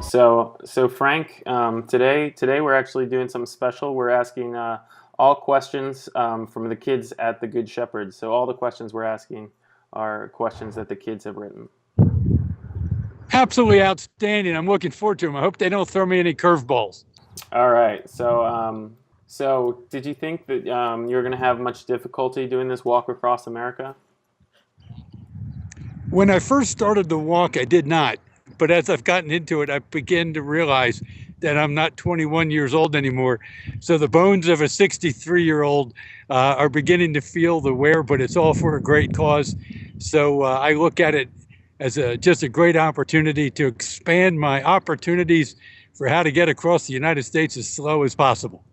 So Frank, today we're actually doing something special. We're asking all questions from the kids at the Good Shepherd. So all the questions we're asking are questions that the kids have written. Absolutely outstanding. I'm looking forward to them. I hope they don't throw me any curveballs. All right. So did you think that you're going to have much difficulty doing this walk across America? When I first started the walk, I did not. But as I've gotten into it, I begin to realize that I'm not 21 years old anymore. So the bones of a 63-year-old are beginning to feel the wear, but it's all for a great cause. So I look at it as just a great opportunity to expand my opportunities for how to get across the United States as slow as possible.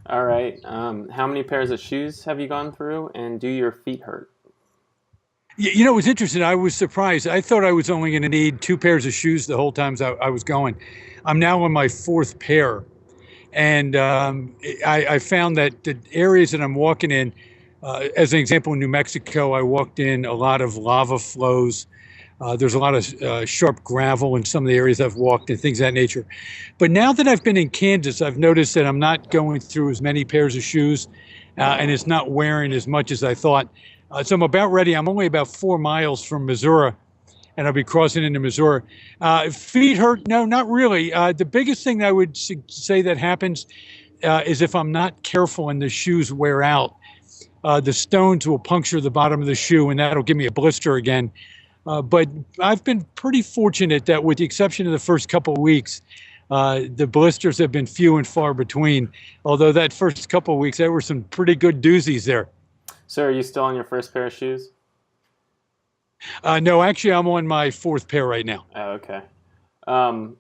All right. How many pairs of shoes have you gone through, and do your feet hurt? You know, it was interesting. I was surprised. I thought I was only going to need two pairs of shoes the whole time I was going. I'm now on my fourth pair. And I found that the areas that I'm walking in, as an example, in New Mexico, I walked in a lot of lava flows. There's a lot of sharp gravel in some of the areas I've walked and things of that nature. But now that I've been in Kansas, I've noticed that I'm not going through as many pairs of shoes and it's not wearing as much as I thought. So I'm about ready. I'm only about 4 miles from Missouri, and I'll be crossing into Missouri. Feet hurt? No, not really. The biggest thing I would say that happens is if I'm not careful and the shoes wear out. The stones will puncture the bottom of the shoe, and that'll give me a blister again. But I've been pretty fortunate that with the exception of the first couple of weeks, the blisters have been few and far between. Although that first couple of weeks, there were some pretty good doozies there. So are you still on your first pair of shoes? No, actually, I'm on my fourth pair right now. Oh, okay. How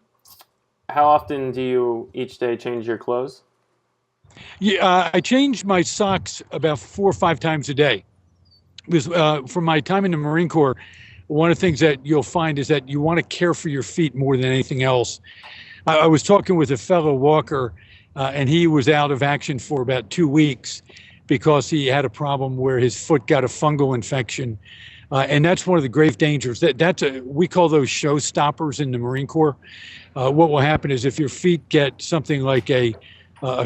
often do you each day change your clothes? Yeah, I change my socks about 4 or 5 times a day. Because from my time in the Marine Corps, one of the things that you'll find is that you want to care for your feet more than anything else. I was talking with a fellow walker, and he was out of action for about 2 weeks because he had a problem where his foot got a fungal infection. And that's one of the grave dangers. We call those showstoppers in the Marine Corps. What will happen is if your feet get something like a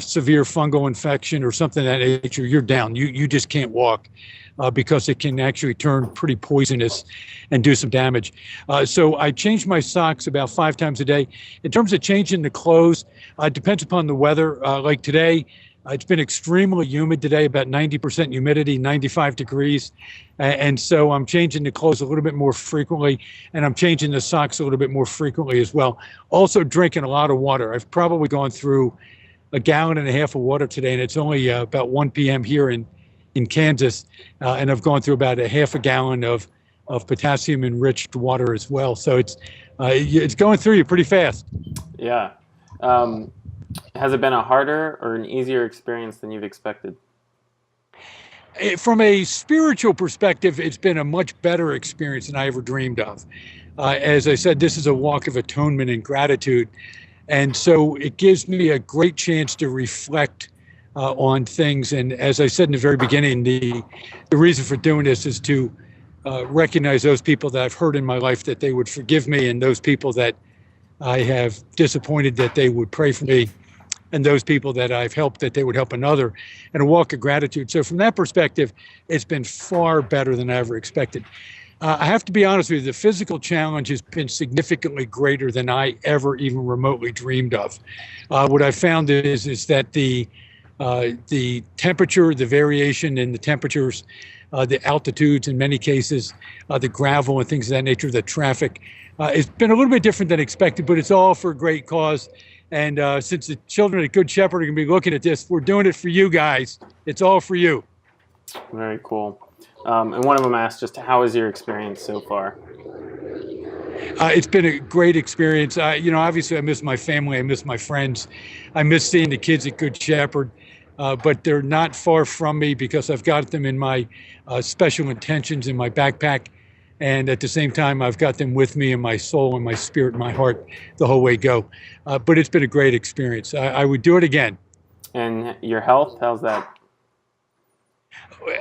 severe fungal infection or something of that nature, you're down. You just can't walk because it can actually turn pretty poisonous and do some damage. So I change my socks about 5 times a day. In terms of changing the clothes, it depends upon the weather. Like today, it's been extremely humid today, about 90% humidity, 95 degrees. And so I'm changing the clothes a little bit more frequently, and I'm changing the socks a little bit more frequently as well. Also drinking a lot of water. I've probably gone through 1.5 gallons of water today, and it's only about 1 p.m. here in Kansas. And I've gone through about 0.5 gallon of potassium-enriched water as well. So it's going through you pretty fast. Yeah. Has it been a harder or an easier experience than you've expected? From a spiritual perspective, it's been a much better experience than I ever dreamed of. As I said, this is a walk of atonement and gratitude. And so it gives me a great chance to reflect on things. And as I said in the very beginning, the reason for doing this is to recognize those people that I've hurt in my life, that they would forgive me, and those people that I have disappointed, that they would pray for me, and those people that I've helped, that they would help another, and a walk of gratitude. So from that perspective, it's been far better than I ever expected. I have to be honest with you, the physical challenge has been significantly greater than I ever even remotely dreamed of. What I found is that the temperature, the variation in the temperatures, the altitudes in many cases, the gravel and things of that nature, the traffic, it's been a little bit different than expected, but it's all for a great cause. And since the children at Good Shepherd are going to be looking at this, we're doing it for you guys. It's all for you. Very cool. And one of them asked just how is your experience so far? It's been a great experience. Obviously I miss my family. I miss my friends. I miss seeing the kids at Good Shepherd. But they're not far from me because I've got them in my special intentions in my backpack. And at the same time, I've got them with me in my soul and my spirit and my heart the whole way go. But it's been a great experience. I would do it again. And your health, how's that?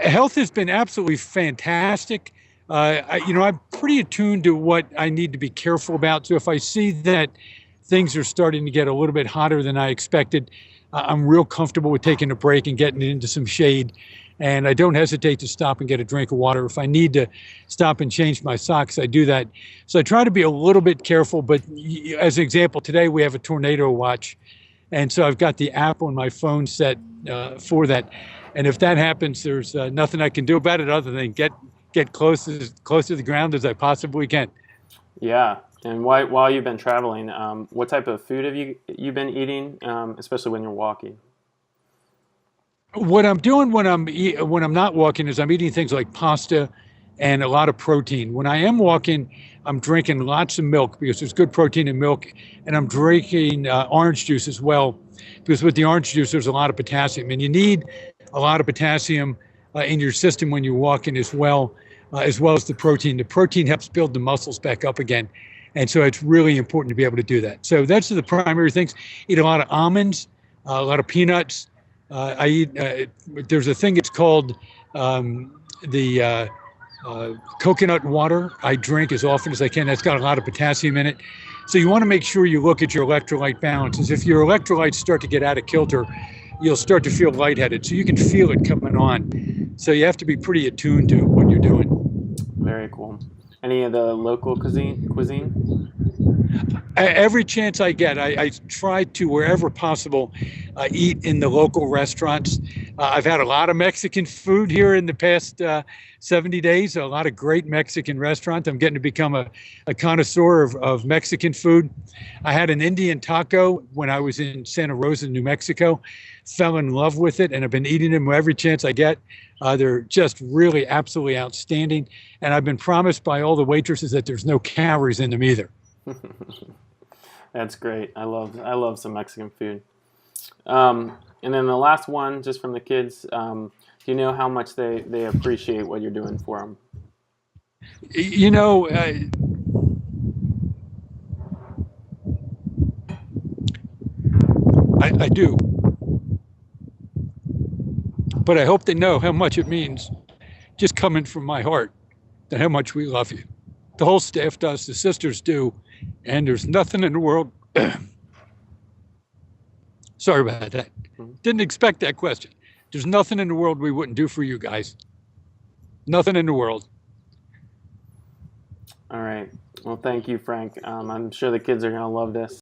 Health has been absolutely fantastic. I'm pretty attuned to what I need to be careful about. So if I see that things are starting to get a little bit hotter than I expected, I'm real comfortable with taking a break and getting into some shade. And I don't hesitate to stop and get a drink of water. If I need to stop and change my socks, I do that. So I try to be a little bit careful. But as an example, today we have a tornado watch. And so I've got the app on my phone set for that. And if that happens, there's nothing I can do about it other than get close to the ground as I possibly can. Yeah. And while you've been traveling, what type of food have you been eating, especially when you're walking? What I'm doing when I'm not walking is I'm eating things like pasta and a lot of protein. When I am walking, I'm drinking lots of milk because there's good protein in milk, and I'm drinking orange juice as well because with the orange juice there's a lot of potassium, and you need a lot of potassium in your system when you're walking as well as the protein. The protein helps build the muscles back up again, and so it's really important to be able to do that. So that's the primary things. Eat a lot of almonds, a lot of peanuts. I eat. There's a thing. It's called the coconut water. I drink as often as I can. That's got a lot of potassium in it. So you want to make sure you look at your electrolyte balances. If your electrolytes start to get out of kilter, you'll start to feel lightheaded. So you can feel it coming on. So you have to be pretty attuned to what you're doing. Very cool. Any of the local cuisine? Every chance I get, I try to, wherever possible, eat in the local restaurants. I've had a lot of Mexican food here in the past 70 days, a lot of great Mexican restaurants. I'm getting to become a connoisseur of Mexican food. I had an Indian taco when I was in Santa Rosa, New Mexico. Fell in love with it, and I've been eating them every chance I get. They're just really absolutely outstanding. And I've been promised by all the waitresses that there's no calories in them either. That's great. I love some Mexican food. And then the last one, just from the kids, do you know how much they appreciate what you're doing for them? You know, I do. But I hope they know how much it means, just coming from my heart, that how much we love you. The whole staff does, the sisters do, and there's nothing in the world. Sorry about that. Didn't expect that question. There's nothing in the world we wouldn't do for you guys. Nothing in the world. All right. Well, thank you, Frank. I'm sure the kids are going to love this.